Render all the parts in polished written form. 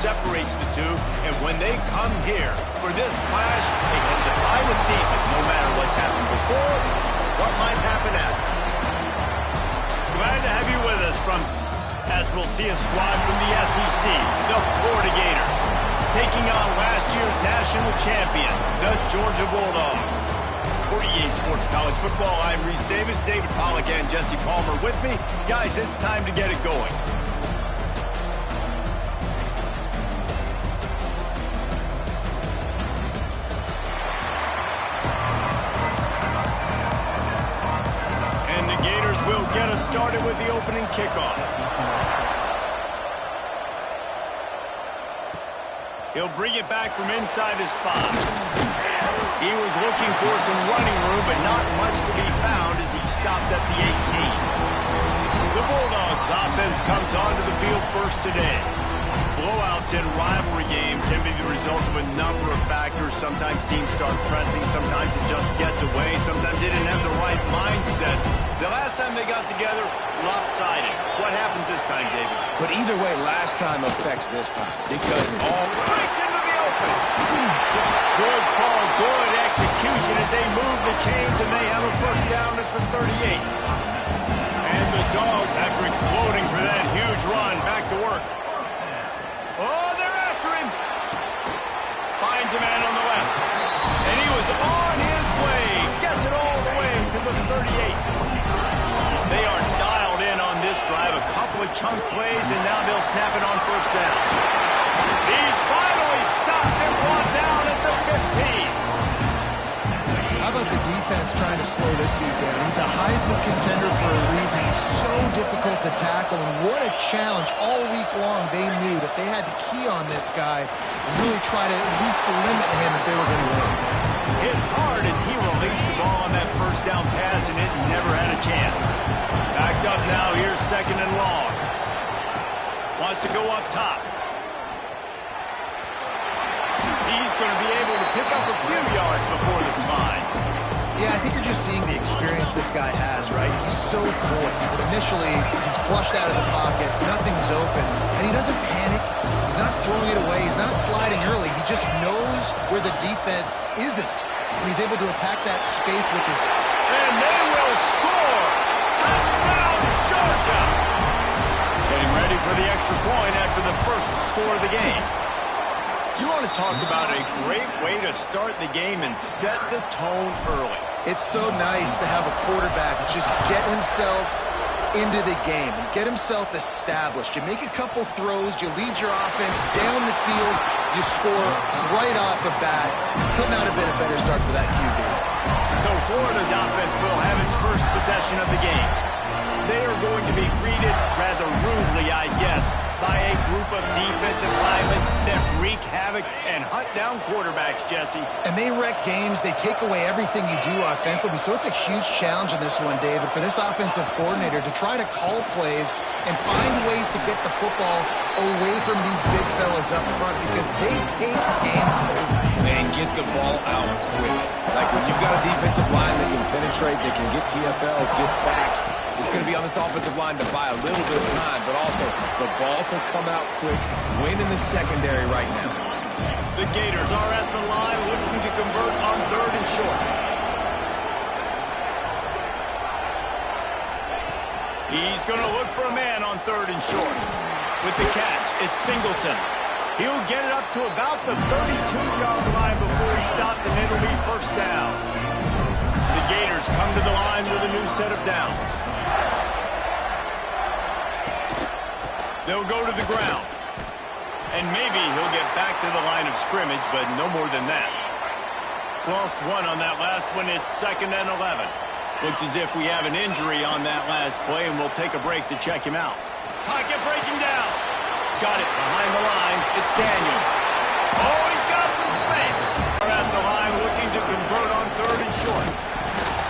separates the two, and when they come here for this clash, it can define the season, no matter what's happened before, what might happen after. Glad to have you with us as we'll see a squad from the SEC, the Florida Gators, taking on last year's national champion, the Georgia Bulldogs. For EA Sports College Football, I'm Reese Davis, David Pollack, and Jesse Palmer with me. Guys, it's time to get it going. And the Gators will get us started with the opening kickoff. He'll bring it back from inside his 5. He was looking for some running room, but not much to be found as he stopped at the 18. The Bulldogs offense comes onto the field first today. Blowouts in rivalry games can be the result of a number of factors. Sometimes teams start pressing, sometimes it just gets away, sometimes they didn't have the right mindset. The last time they got together, lopsided. What happens this time, David? But either way, last time affects this time because all breaks into the open. Good call, good execution as they move the chains, and they have a first down at the 38. And the Dogs, after exploding for that huge run, back to work. Oh, they're after him. Finds a man on the left. And he was on his way. Gets it all the way to the 38. They are dialed in on this drive. A couple of chunk plays, and now they'll snap it on first down. He's finally stopped and brought down at the 15. How about the defense trying to slow this dude down? He's a Heisman contender for a reason. He's so difficult to tackle, and what a challenge. All week long, they knew that they had to key on this guy and really try to at least limit him if they were going to win. Hit hard as he released the ball on that first down pass, and it never had a chance. Backed up now, here's second and long. Wants to go up top. He's going to be able to pick up a few yards before the slide. Yeah, I think you're just seeing the experience this guy has, right? He's so poised that initially he's flushed out of the pocket, nothing's open, and he doesn't panic. He's not throwing it away. He's not sliding early. He just knows where the defense isn't, and he's able to attack that space with his... And they will score! Touchdown, Georgia! Getting ready for the extra point after the first score of the game. You want to talk about a great way to start the game and set the tone early. It's so nice to have a quarterback just get himself into the game and get himself established. You make a couple throws, you lead your offense down the field, you score right off the bat. Could not have been a better start for that QB. So Florida's offense will have its first possession of the game. They are going to be greeted rather rudely, I guess, by a group of defensive linemen that wreak havoc and hunt down quarterbacks, Jesse. And they wreck games. They take away everything you do offensively. So it's a huge challenge in this one, David, for this offensive coordinator to try to call plays and find ways to get the football away from these big fellas up front because they take games over. And get the ball out quick. Like when you've got a defensive line that can penetrate, that can get TFLs, get sacks, it's going to be on this offensive line to buy a little bit of time, but also the ball to come out quick, win in the secondary right now. The Gators are at the line looking to convert on third and short. He's going to look for a man on third and short. With the catch, it's Singleton. He'll get it up to about the 32-yard line before he stopped, and it'll be first down. The Gators come to the line with a new set of downs. They'll go to the ground. And maybe he'll get back to the line of scrimmage, but no more than that. Lost one on that last one. It's second and 11. Looks as if we have an injury on that last play, and we'll take a break to check him out. Pocket breaking down. Got it behind the line. It's Daniels. Oh, he's got some space. We're at the line looking to convert on third and short.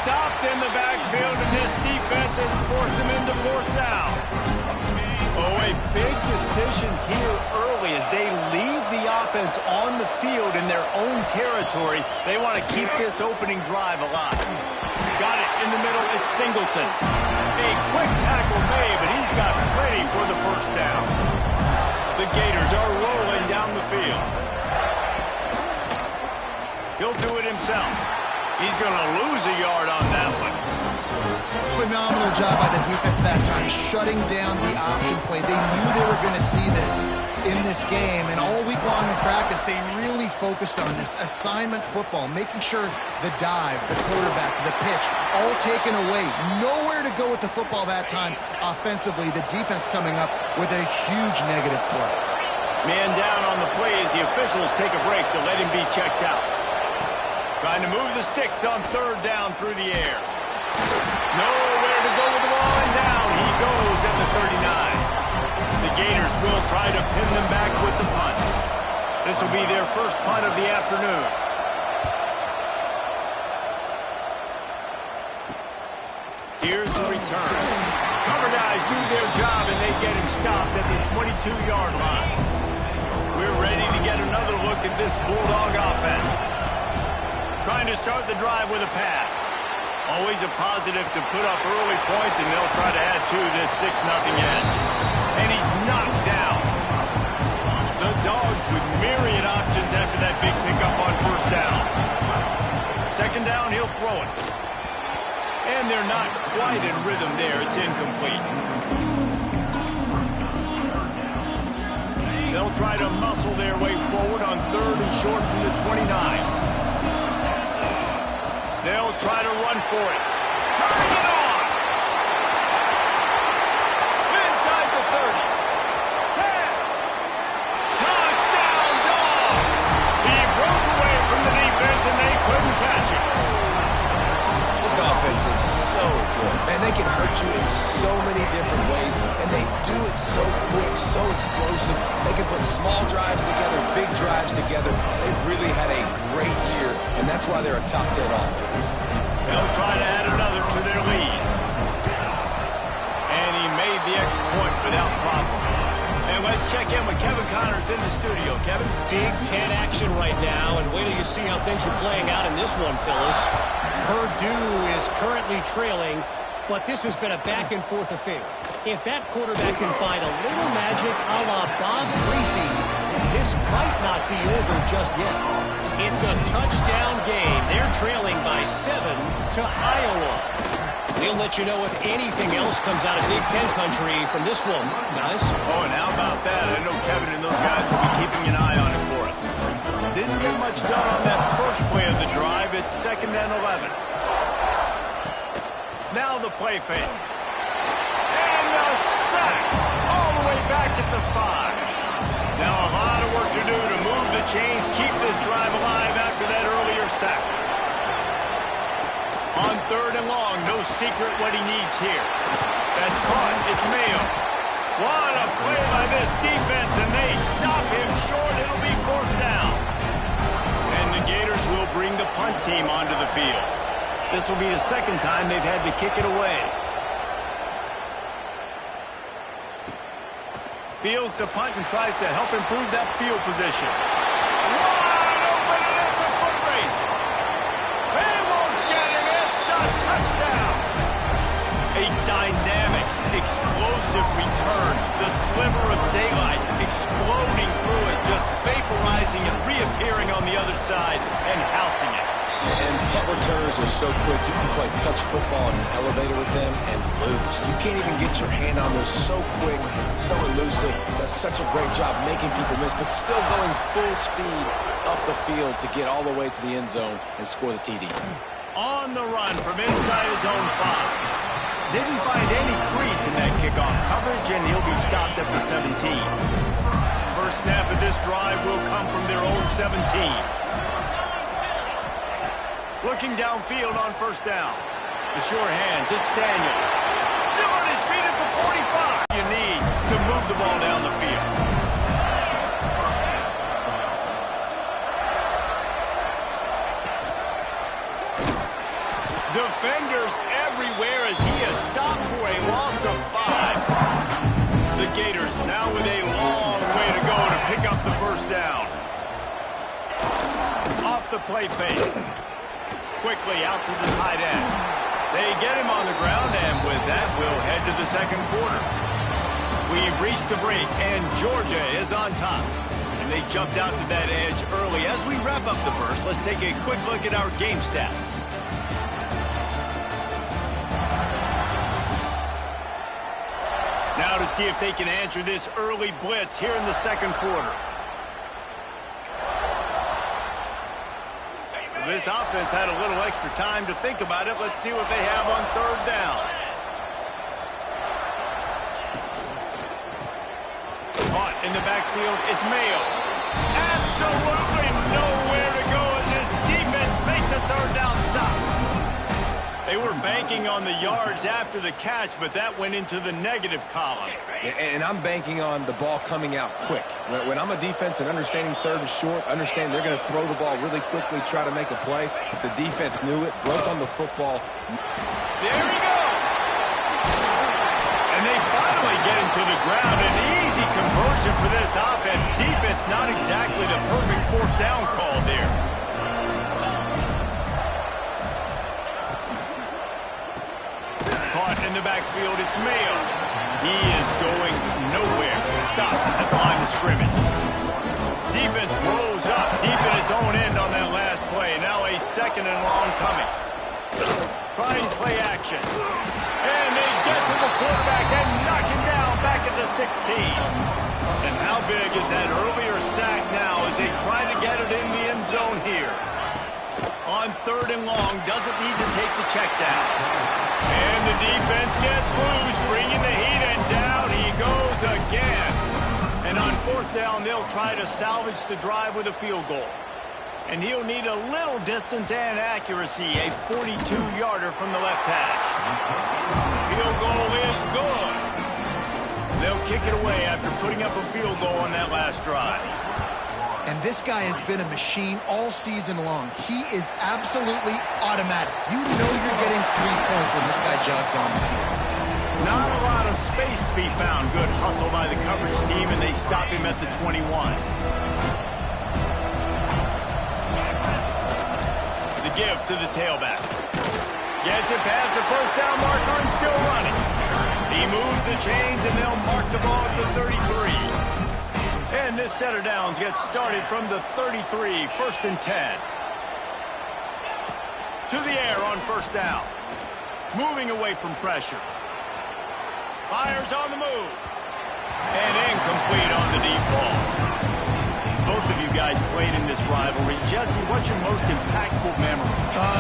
Stopped in the backfield, and this defense has forced him into fourth down. Oh, a big decision here early as they leave the offense on the field in their own territory. They want to keep this opening drive alive. Got it in the middle. It's Singleton. A quick tackle made, but he's got ready for the first down. The Gators are rolling down the field. He'll do it himself. He's going to lose a yard on that one. Phenomenal job by the defense that time, shutting down the option play. They knew they were going to see this in this game, and all week long in practice, they really focused on this assignment football, making sure the dive, the quarterback, the pitch, all taken away. Nowhere to go with the football that time offensively. The defense coming up with a huge negative play. Man down on the play as the officials take a break to let him be checked out. Trying to move the sticks on third down through the air. Nowhere to go with the ball, and down he goes at the 39. The Gators will try to pin them back with the punt. This will be their first punt of the afternoon. Here's the return. Cover guys do their job, and they get him stopped at the 22-yard line. We're ready to get another look at this Bulldog offense. Trying to start the drive with a pass. Always a positive to put up early points, and they'll try to add to this 6-0 edge. And he's knocked down. The Dogs with myriad options after that big pickup on first down. Second down, he'll throw it. And they're not quite in rhythm there. It's incomplete. They'll try to muscle their way forward on third and short from the 29. They'll try to run for it. Turning it on. Inside the 30. 10. Touchdown, Dogs. He broke away from the defense, and they couldn't catch him. This offense is so good. Man, they can hurt you in so many different ways, and they do it so quick, so explosive. They can put small drives together, big drives together. They've really had a great year, and that's why they're a top 10 offense. They'll try to add another to their lead. And he made the extra point without problem. And let's check in with Kevin Connors in the studio. Kevin? Big 10 action right now, and wait till you see how things are playing out in this one, Phyllis. Purdue is currently trailing, but this has been a back-and-forth affair. If that quarterback can find a little magic a la Bob Greasy, this might not be over just yet. It's a touchdown game. They're trailing by 7 to Iowa. We'll let you know if anything else comes out of Big Ten country from this one, guys. Oh, and how about that? I know Kevin and those guys will be keeping an eye on it for us. Didn't get much done on that first play of the drive. It's 2nd and 11. Now the play fake. And the sack. All the way back at the 5. Now a lot of work to do to move the chains, keep this drive alive after that earlier sack. On third and long, no secret what he needs here. That's caught. It's Mayo. What a play by this defense, and they stop him short. It'll be 4th down. And the Gators will bring the punt team onto the field. This will be the second time they've had to kick it away. Fields to punt and tries to help improve that field position. Wide open, and it's a foot race. They won't get it. It's a touchdown. A dynamic, explosive return. The sliver of daylight exploding through it, just vaporizing and reappearing on the other side and housing it. And punt returners are so quick. You can play touch football in an elevator with them and lose. You can't even get your hand on those. So quick, so elusive. Does such a great job making people miss, but still going full speed up the field to get all the way to the end zone and score the TD. On the run from inside his own 5. Didn't find any crease in that kickoff coverage, and he'll be stopped at the 17. First snap of this drive will come from their own 17. Looking downfield on first down. The sure hands, it's Daniels. Still on his feet at the 45. You need to move the ball down the field. Defenders everywhere as he is stopped for a loss of 5. The Gators now with a long way to go to pick up the first down. Off the play fake. Quickly out to the tight end. They get him on the ground, and with that, we'll head to the second quarter. We've reached the break, and Georgia is on top. And they jumped out to that edge early. As we wrap up the first, let's take a quick look at our game stats. Now to see if they can answer this early blitz here in the second quarter. This offense had a little extra time to think about it. Let's see what they have on third down. Caught in the backfield, it's Mayo. Absolutely nowhere to go as his defense makes a third down stop. They were banking on the yards after the catch, but that went into the negative column. And I'm banking on the ball coming out quick. When I'm a defense and understanding third and short, understand they're going to throw the ball really quickly, try to make a play. The defense knew it, broke on the football. There he goes. And they finally get him to the ground. An easy conversion for this offense. Defense not exactly the perfect fourth down call there. Caught in the backfield, it's Mayo. He is going nowhere. Stop at the line of scrimmage. Defense rolls up deep in its own end on that last play. Now a second and long coming. Trying play action. And they get to the quarterback and knock him down back at the 16. And how big is that earlier sack now as they try to get it in the end zone here? On third and long, doesn't need to take the check down. And the defense gets loose, bringing the heat, and down he goes again. And on fourth down, they'll try to salvage the drive with a field goal. And he'll need a little distance and accuracy, a 42-yarder from the left hash. Field goal is good. They'll kick it away after putting up a field goal on that last drive. And this guy has been a machine all season long. He is absolutely automatic. You know you're getting 3 points when this guy jogs on the field. Not a lot of space to be found. Good hustle by the coverage team, and they stop him at the 21. The give to the tailback. Gets it past the first down marker and still running. He moves the chains, and they'll mark the ball at the 33. And this set of downs gets started from the 33, first and 10. To the air on first down. Moving away from pressure. Fires on the move. And incomplete on the deep ball. Both of you guys played in this rivalry. Jesse, what's your most impactful memory?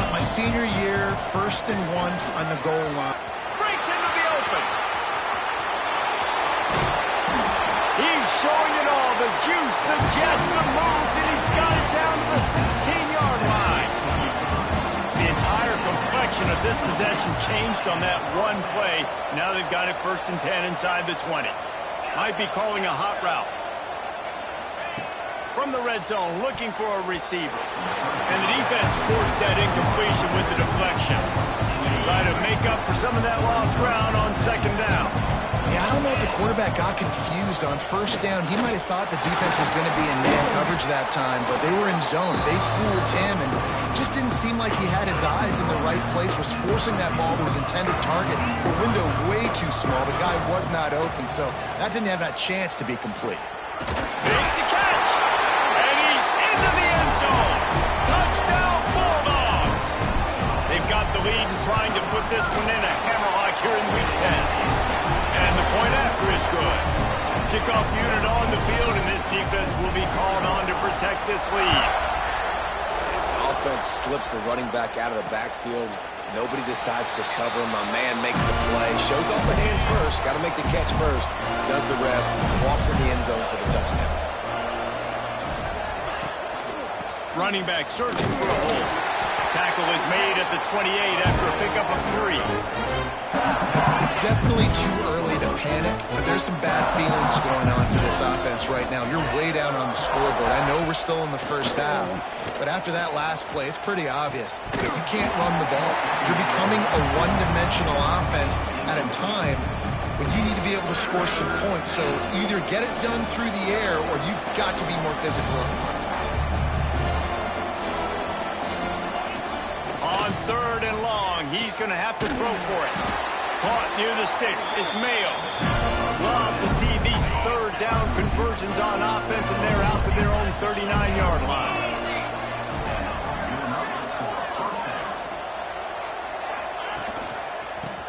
My senior year, 1st and 1 on the goal line. Breaks into the open. He's showing it all, the juice, the jets, the moves, and he's got it down to the 16-yard line. The entire complexion of this possession changed on that one play. Now they've got it 1st and 10 inside the 20. Might be calling a hot route. From the red zone, looking for a receiver. And the defense forced that incompletion with the deflection. Try to make up for some of that lost ground on second down. Yeah, I don't know if the quarterback got confused on first down. He might have thought the defense was going to be in man coverage that time, but they were in zone. They fooled him, and just didn't seem like he had his eyes in the right place, was forcing that ball to his intended target. The window way too small. The guy was not open, so that didn't have that chance to be complete. Makes the catch, and he's into the end zone. Touchdown, Bulldogs. They've got the lead and trying to put this one in a hammerlock here in Week 10. And the point after is good. Kickoff unit on the field, and this defense will be called on to protect this lead. The offense slips the running back out of the backfield. Nobody decides to cover him. My man makes the play. Shows off the hands first. Got to make the catch first. Does the rest. Walks in the end zone for the touchdown. Running back searching for a hole. Tackle is made at the 28 after a pickup of 3. It's definitely too early to panic, but there's some bad feelings going on for this offense right now. You're way down on the scoreboard. I know we're still in the first half, but after that last play, it's pretty obvious. You can't run the ball. You're becoming a one-dimensional offense at a time when you need to be able to score some points. So either get it done through the air or you've got to be more physical up front. On third and long, he's going to have to throw for it. Caught near the sticks. It's Mayo. love to see these third down conversions on offense, and they're out to their own 39-yard line.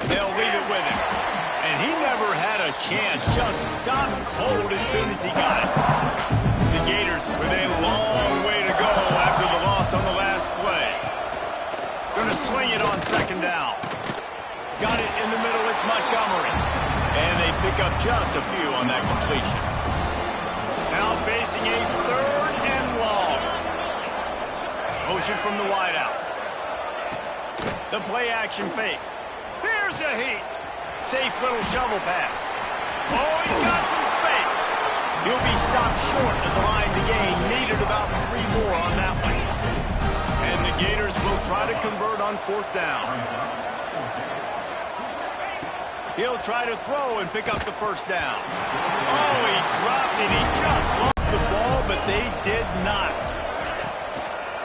They'll leave it with him. And he never had a chance. Just stopped cold as soon as he got it. The Gators with a long way to go after the loss on the last play. Going to swing it on second down. Got it in the middle. It's Montgomery. And they pick up just a few on that completion. Now facing a third and long. Motion from the wideout. The play action fake. Here's a heat. Safe little shovel pass. Oh, he's got some space. He'll be stopped short at the line to gain. Needed about 3 more on that one. And the Gators will try to convert on fourth down. He'll try to throw and pick up the first down. Oh, he dropped it. He just lost the ball, but they did not.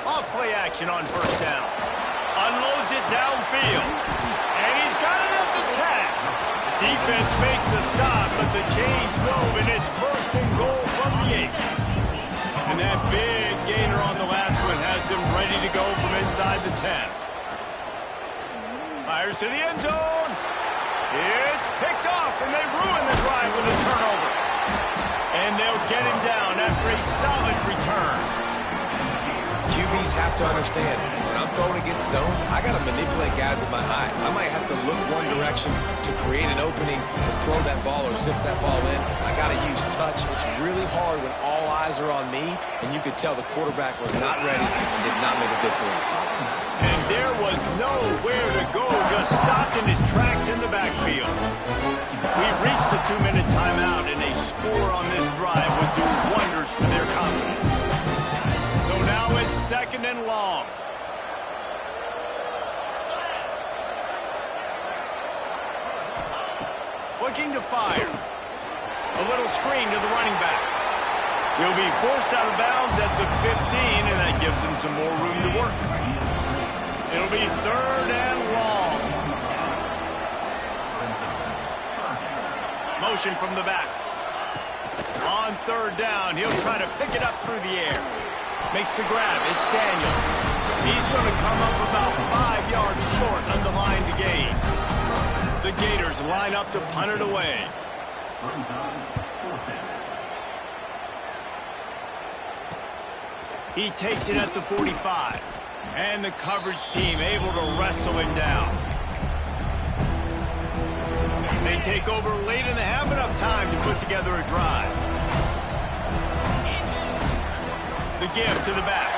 Off play action on first down. Unloads it downfield. And he's got it at the 10. Defense makes a stop, but the chains move, and it's first and goal from the 8. And that big gainer on the last one has them ready to go from inside the 10. Fires to the end zone. It's picked off, and they ruin the drive with a turnover. And they'll get him down after a solid return. QBs have to understand, when I'm throwing against zones, I got to manipulate guys with my eyes. I might have to look one direction to create an opening to throw that ball or zip that ball in. I got to use touch. It's really hard when all eyes are on me, and you could tell the quarterback was not ready and did not make a good throw. And there was nowhere to go, just stopped in his tracks in the backfield. We've reached the 2-minute timeout, and a score on this drive would do wonders for their confidence. So now it's second and long. Looking to fire. A little screen to the running back. He'll be forced out of bounds at the 15, and that gives him some more room to work. It'll be third and long. Motion from the back. On third down, he'll try to pick it up through the air. Makes the grab. It's Daniels. He's going to come up about 5 yards short of the line to gain. The Gators line up to punt it away. He takes it at the 45. And the coverage team able to wrestle him down. They take over late and they have enough time to put together a drive. The give to the back.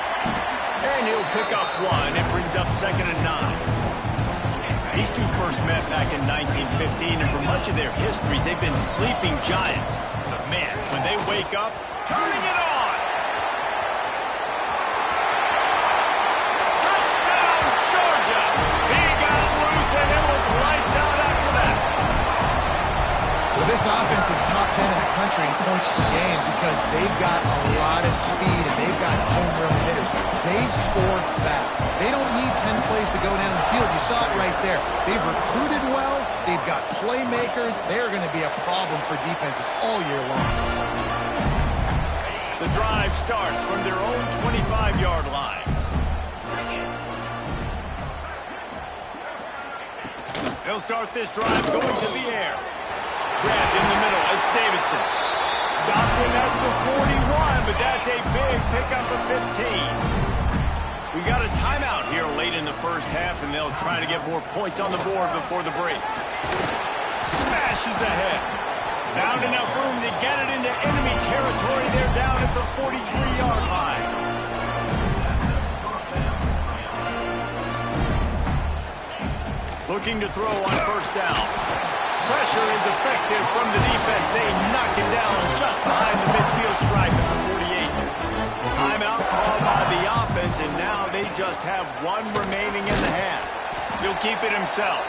And he'll pick up one. It brings up second and 9. These two first met back in 1915, and for much of their histories, they've been sleeping giants. But man, when they wake up, turning it on! Touchdown, Georgia! He got loose, and it was lights out after that. Well, this offense is top 10 in the country in points per game because they've got a lot of speed and they've got home run hitters. They score fast. They don't need 10 plays to go down the field. You saw it right there. They've recruited well. They've got playmakers. They're going to be a problem for defenses all year long. The drive starts from their own 25-yard line. They'll start this drive going to the air. Grabbed in the middle. It's Davidson. Stopped him at the 41, but that's a big pickup of 15. We got a timeout here late in the first half, and they'll try to get more points on the board before the break. Smashes ahead. Found enough room to get it into enemy territory. They're down at the 43-yard line. Looking to throw on first down. Pressure is effective from the defense. They knock him down just behind the midfield stripe at the 48. Timeout called by the offense, and now they just have one remaining in the half. He'll keep it himself.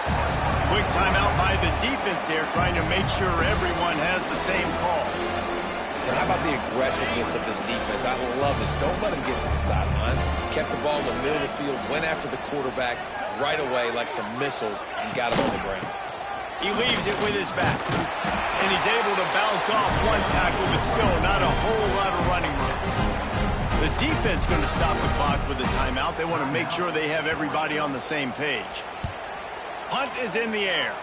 Quick timeout by the defense there, trying to make sure everyone has the same call. And how about the aggressiveness of this defense? I love this. Don't let him get to the sideline. Kept the ball in the middle of the field, went after the quarterback right away like some missiles, and got him on the ground. He leaves it with his back. And he's able to bounce off one tackle, but still not a whole lot of running room. The defense going to stop the clock with a timeout. They want to make sure they have everybody on the same page. Punt is in the air.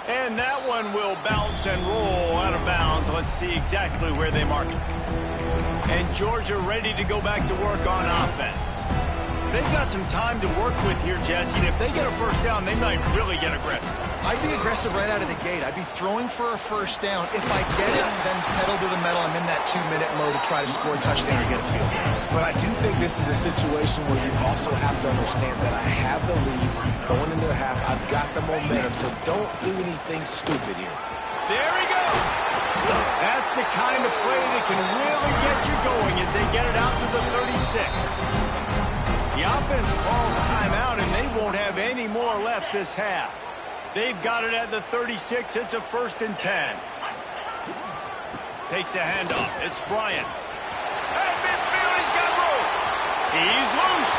And that one will bounce and roll out of bounds. Let's see exactly where they mark it. And Georgia ready to go back to work on offense. They've got some time to work with here, Jesse. And if they get a first down, they might really get aggressive. I'd be aggressive right out of the gate. I'd be throwing for a first down. If I get it, then it's pedal to the metal. I'm in that 2-minute mode to try to score a touchdown or get a field goal. But I do think this is a situation where you also have to understand that I have the lead going into the half. I've got the momentum, so don't do anything stupid here. There he goes. That's the kind of play that can really get you going as they get it out to the 36. The offense calls timeout, and they won't have any more left this half. They've got it at the 36. It's a 1st and 10. Takes the handoff. It's Bryant. At midfield, he's got room. He's loose.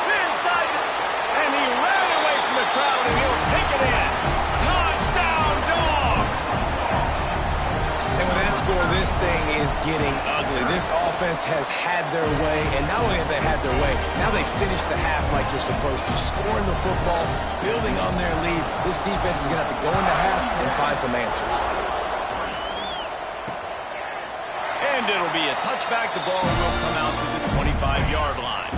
Inside, and he ran away from the crowd, and he'll take it in. Touchdown, Dogs! And with that score, this thing is getting ugly. This offense has had their way, and not only have they had their way, now they finish the half like you're supposed to. Scoring the football, building on their lead. This defense is going to have to go into half and find some answers. And it'll be a touchback. The ball will come out to the 25-yard line.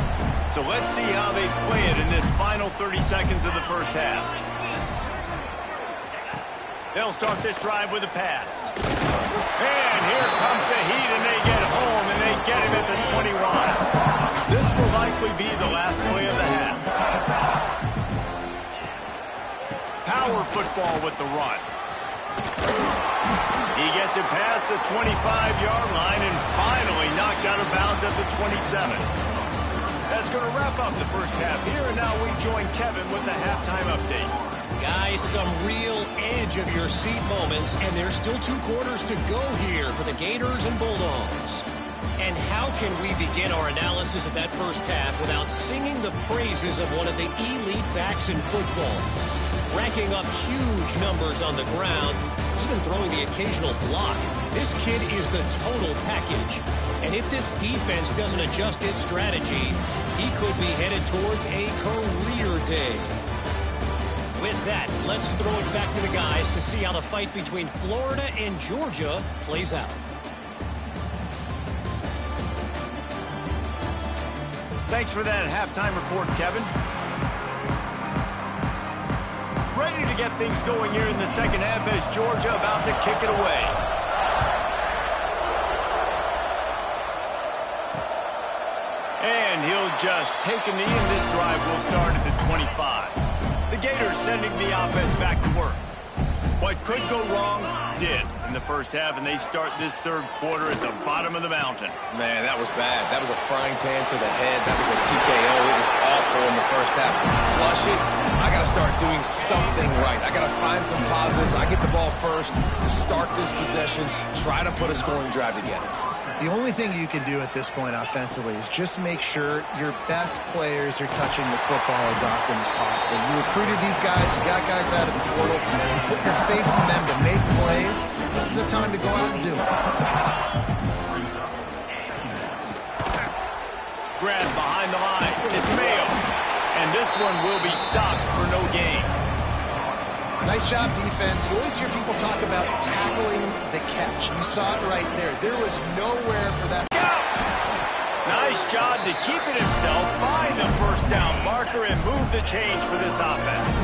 So let's see how they play it in this final 30 seconds of the first half. They'll start this drive with a pass. And here comes the heat, and they get home, and they get him at the 21. This will likely be the last play of the half. Power football with the run. He gets it past the 25-yard line and finally knocked out of bounds at the 27. That's going to wrap up the first half here, and now we join Kevin with the halftime update. Guys, some real edge-of-your-seat moments, and there's still 2 quarters to go here for the Gators and Bulldogs. And how can we begin our analysis of that first half without singing the praises of one of the elite backs in football? Racking up huge numbers on the ground, even throwing the occasional block. This kid is the total package. And if this defense doesn't adjust its strategy, he could be headed towards a career day. With that, let's throw it back to the guys to see how the fight between Florida and Georgia plays out. Thanks for that halftime report, Kevin. Ready to get things going here in the second half as Georgia about to kick it away. And he'll just take a knee, and this drive will start at the 25. The Gators sending the offense back to work. What could go wrong did in the first half, and they start this third quarter at the bottom of the mountain. Man, that was bad. That was a frying pan to the head. That was a TKO. It was awful in the first half. Flush it. I got to start doing something right. I got to find some positives. I get the ball first to start this possession, try to put a scoring drive together. The only thing you can do at this point offensively is just make sure your best players are touching the football as often as possible. You recruited these guys, you got guys out of the portal, you put your faith in them to make plays. This is a time to go out and do it. Grab behind the line. It's Mayo. And this one will be stopped for no gain. Nice job, defense. You always hear people talk about tackling the catch. You saw it right there. There was nowhere for that. Nice job to keep it himself, find the first down marker, and move the chains for this offense.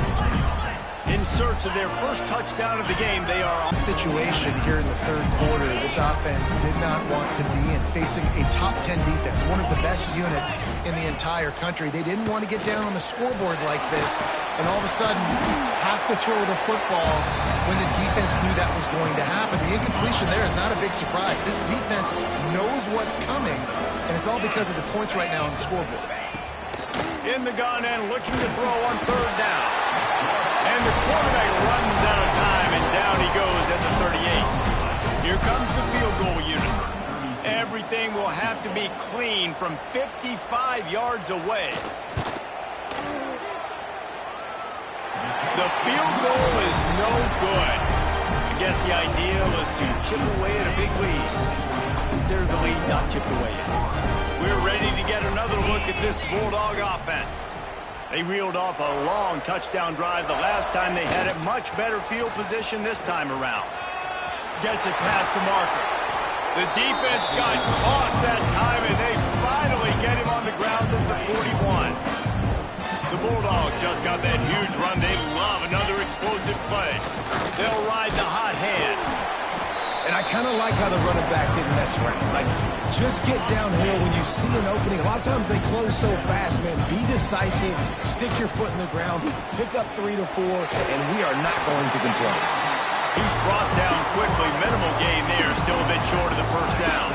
In search of their first touchdown of the game, they are on situation here in the third quarter. This offense did not want to be in, facing a top 10 defense, one of the best units in the entire country. They didn't want to get down on the scoreboard like this, and all of a sudden have to throw the football when the defense knew that was going to happen. The incompletion there is not a big surprise. This defense knows what's coming, and it's all because of the points right now on the scoreboard. In the gun and looking to throw on third down. And the quarterback runs out of time, and down he goes at the 38. Here comes the field goal unit. Everything will have to be clean from 55 yards away. The field goal is no good. Guess the idea was to chip away at a big lead. Consider the lead not chipped away yet. We're ready to get another look at this Bulldog offense. They reeled off a long touchdown drive the last time they had it. Much better field position this time around. Gets it past the marker. The defense got caught that time, and they finally get him on the ground at the 41. The Bulldogs just got that huge run. They love another explosive play. They'll ride the hot hand. And I kind of like how the running back didn't mess around. Like, just get downhill when you see an opening. A lot of times they close so fast, man. Be decisive, stick your foot in the ground, pick up 3 to 4, and we are not going to complain. He's brought down quickly. Minimal gain there, still a bit short of the first down.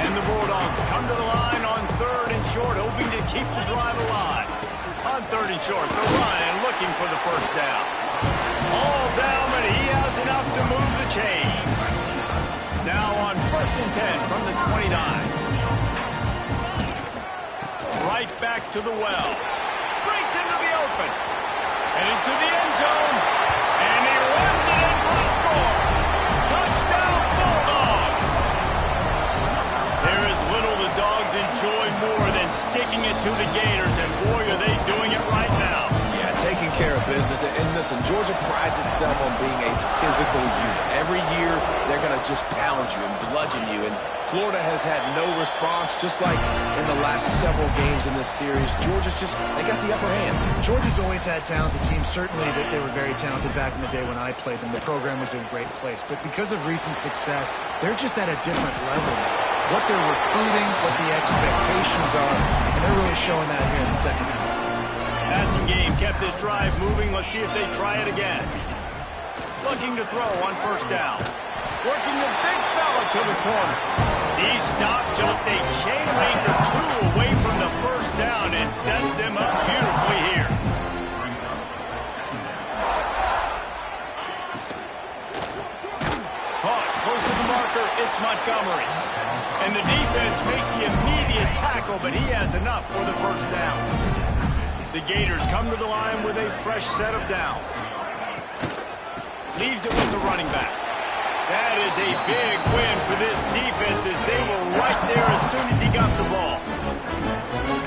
And the Bulldogs come to the line on 3rd and short, hoping to keep the drive alive. On 3rd and short, the run and looking for the first down. All down, but he has enough to move the chains. Now on 1st and 10 from the 29. Right back to the well. Breaks into the open. And into the end zone. And he runs it in for a score. Touchdown, Bulldogs. There is little the Dogs enjoy more than sticking it to the Gators, and boy, are they doing it right now. Yeah, taking care of business. And listen, Georgia prides itself on being a physical unit. Every year, they're going to just pound you and bludgeon you. And Florida has had no response, just like in the last several games in this series. Georgia's just, they got the upper hand. Georgia's always had talented teams. Certainly that they were very talented back in the day when I played them. The program was in a great place. But because of recent success, they're just at a different level. What they're recruiting, what the expectations are, and they're really showing that here in the second half. Passing game kept this drive moving. Let's see if they try it again. Looking to throw on 1st down. Working the big fella to the corner. He stopped just a chain link or 2 away from the first down and sets them up beautifully here. Caught close to the marker. It's Montgomery. And the defense makes the immediate tackle, but he has enough for the first down. The Gators come to the line with a fresh set of downs. Leaves it with the running back. That is a big win for this defense, as they were right there as soon as he got the ball.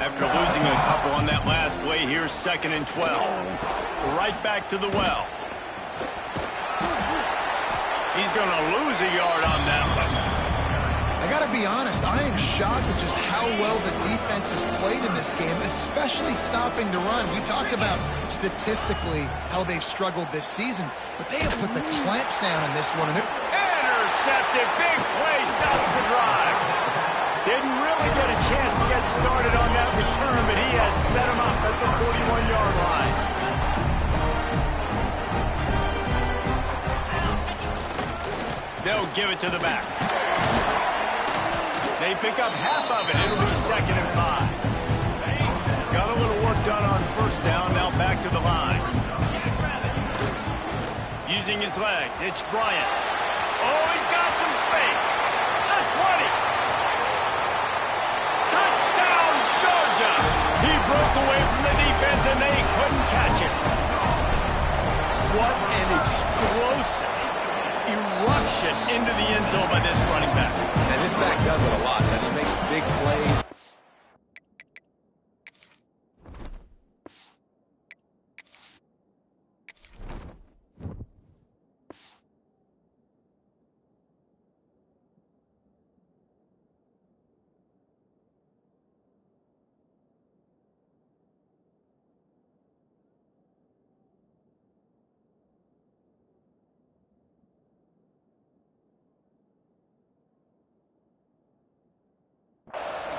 After losing a couple on that last play, here's 2nd and 12. Right back to the well. He's going to lose a yard on that one. I got to be honest, I am shocked at just how well the defense has played in this game, especially stopping the run. We talked about statistically how they've struggled this season, but they have put the clamps down in this one. Intercepted, big play, stops the drive. Didn't really get a chance to get started on that return, but he has set him up at the 41-yard line. They'll give it to the back. They pick up half of it. It'll be 2nd and 5. Got a little work done on 1st down. Now back to the line. Using his legs, it's Bryant. Oh, he's got some space. The 20. Touchdown, Georgia. He broke away from the defense, and they couldn't catch him. What an explosive eruption into the end zone by this running back. And this back does it a lot, man. He makes big plays.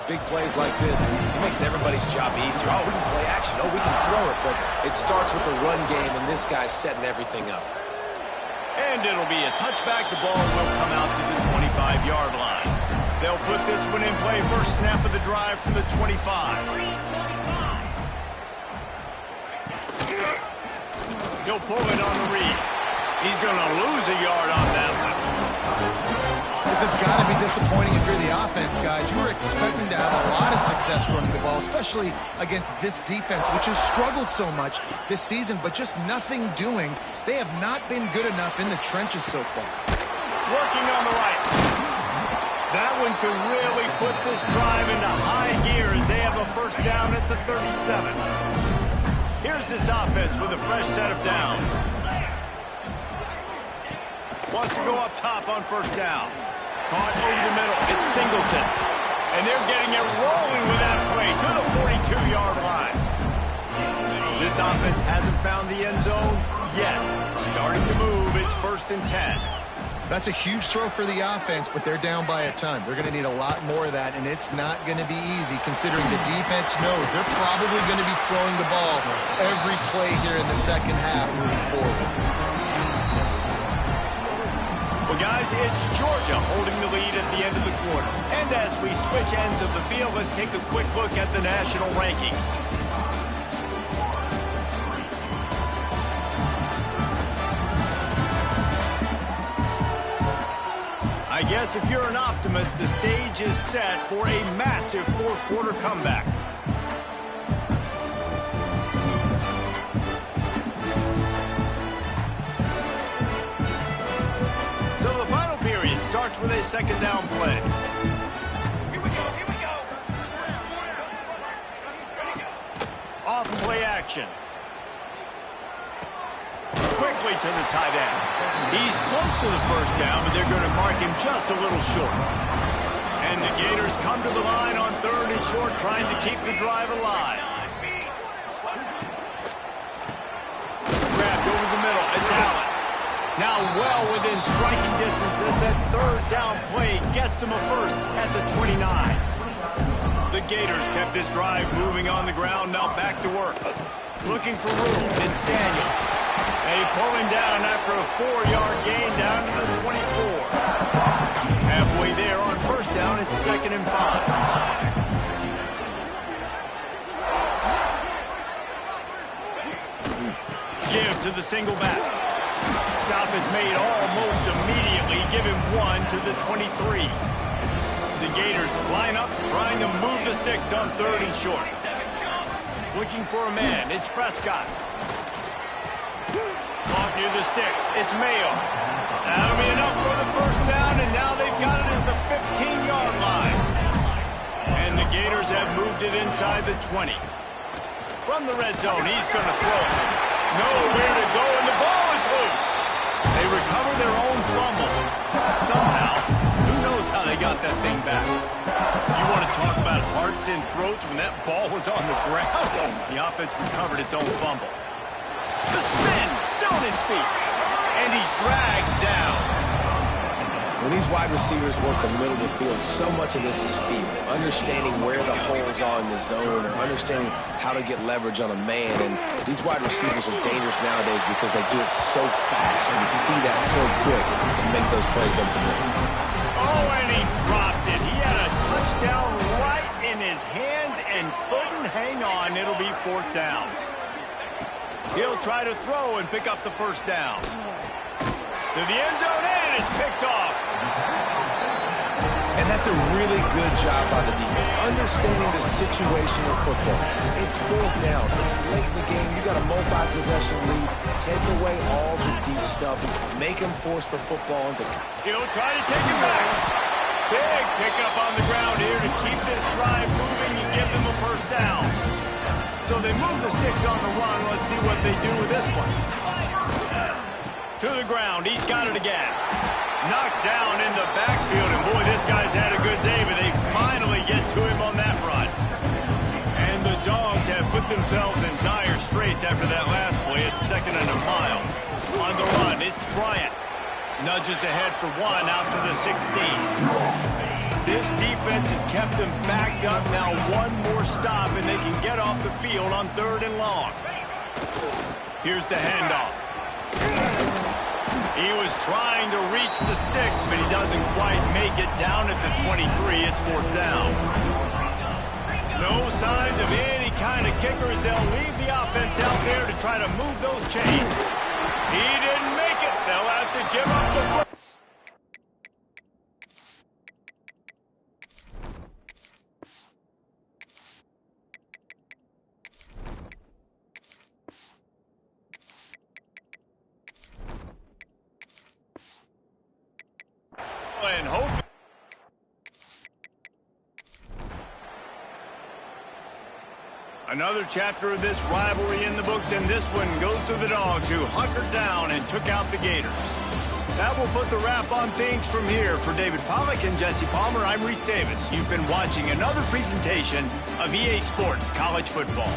Big plays like this, it makes everybody's job easier. Oh, we can play action. Oh, we can throw it. But it starts with the run game, and this guy's setting everything up. And it'll be a touchback. The ball will come out to the 25-yard line. They'll put this one in play. First snap of the drive from the 25. He'll pull it on the read. He's going to lose a yard on that one. This This has got to be disappointing if you're the offense, guys. You were expecting to have a lot of success running the ball, especially against this defense, which has struggled so much this season, but just nothing doing. They have not been good enough in the trenches so far. Working on the right. That one could really put this drive into high gear as they have a first down at the 37. Here's this offense with a fresh set of downs. Wants to go up top on first down. Caught over the middle. It's Singleton. And they're getting it rolling with that play to the 42-yard line. This offense hasn't found the end zone yet. Starting to move. It's 1st and 10. That's a huge throw for the offense, but they're down by a ton. They're going to need a lot more of that, and it's not going to be easy considering the defense knows they're probably going to be throwing the ball every play here in the second half moving forward. Well, guys, it's Georgia holding the lead at the end of the quarter. And as we switch ends of the field, let's take a quick look at the national rankings. I guess if you're an optimist, the stage is set for a massive fourth-quarter comeback. So the final period starts with a second down play. Here we go, here we go. Off play action. Quickly to the tight end. He's close to the first down, but they're going to mark him just a little short. And the Gators come to the line on 3rd and short, trying to keep the drive alive. Grabbed over the middle. It's Allen. Now well within striking distance as that 3rd down play gets them a first at the 29. The Gators kept this drive moving on the ground, now back to work. Looking for room. It's Daniels. They pull him down after a 4-yard gain down to the 24. Halfway there on first down, it's 2nd and 5. Give to the single back. Stop is made almost immediately. Give him 1 to the 23. The Gators line up, trying to move the sticks on 3rd and short. Looking for a man. It's Prescott. Caught near the sticks. It's Mayo. That'll be enough for the first down, and now they've got it at the 15-yard line. And the Gators have moved it inside the 20. From the red zone, he's going to throw it. Nowhere to go, and the ball is loose. They recover their own fumble. Somehow, who knows how they got that thing back. You want to talk about hearts and throats when that ball was on the ground? The offense recovered its own fumble. The spin, still on his feet, and he's dragged down. When these wide receivers work the middle of the field, so much of this is feel. Understanding where the holes are in the zone or understanding how to get leverage on a man. And these wide receivers are dangerous nowadays because they do it so fast and see that so quick and make those plays up the middle. Oh, and he dropped it. He had a touchdown right in his hands and couldn't hang on. It'll be 4th down. He'll try to throw and pick up the first down. To the end zone, and it's picked off. And that's a really good job by the defense, understanding the situation of football. It's 4th down. It's late in the game. You got a multi-possession lead. Take away all the deep stuff. Make him force the football into. He'll try to take it back. Big pickup on the ground here to keep this drive moving and give them a first down. So they move the sticks on the run. Let's see what they do with this one. To the ground. He's got it again. Knocked down in the backfield. And boy, this guy's had a good day, but they finally get to him on that run. And the Dogs have put themselves in dire straits after that last play. It's 2nd and a mile. On the run, it's Bryant. Nudges ahead for 1 out to the 16. This defense has kept them backed up. Now one more stop, and they can get off the field on 3rd and long. Here's the handoff. He was trying to reach the sticks, but he doesn't quite make it down at the 23. It's 4th down. No signs of any kind of kickers. They'll leave the offense out there to try to move those chains. He didn't make it. They'll have to give up the foot. Another chapter of this rivalry in the books, and this one goes to the Dogs, who hunkered down and took out the Gators. That will put the wrap on things from here. For David Pollack and Jesse Palmer, I'm Reese Davis. You've been watching another presentation of EA Sports College Football.